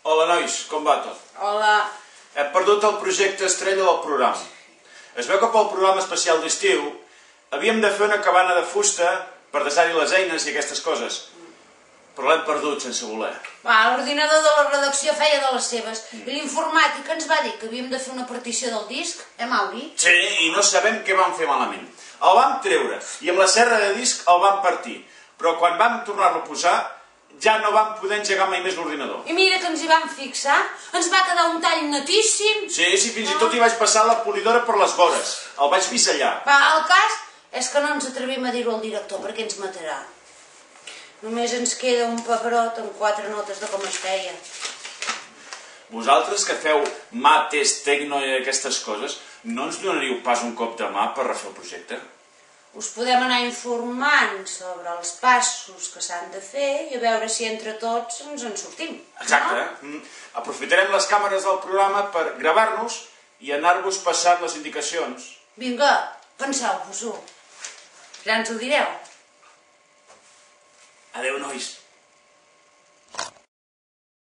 Hola, nois, com va tot? Hola. Hem perdut el projecte estrella del programa. Es veu que pel programa especial d'estiu havíem de fer una cabana de fusta per desar-hi les eines i aquestes coses. Però l'hem perdut sense voler. L'ordinador de la redacció feia de les seves. I l'informàtic ens va dir que havíem de fer una partició del disc, Mauri? Sí, i no sabem què vam fer malament. El vam treure i amb la serra de disc el vam partir. Però quan vam tornar-lo a posar ja no vam poder engegar mai més l'ordinador. I mira que ens hi vam fixar. Ens va quedar un tall netíssim. Sí, fins i tot hi vaig passar la polidora per les vores. El vaig bisellar. El cas és que no ens atrevim a dir-ho al director perquè ens matarà. Només ens queda un paperot amb 4 notes de com es feia. Vosaltres que feu mates, tecno i aquestes coses, no ens donaríeu pas un cop de mà per refer el projecte? Us podem anar informant sobre els passos que s'han de fer i a veure si entre tots ens en sortim. Exacte. Aprofitarem les càmeres del programa per gravar-nos i anar-vos passant les indicacions. Vinga, penseu-vos-ho. Ja ens ho direu. Adéu, nois.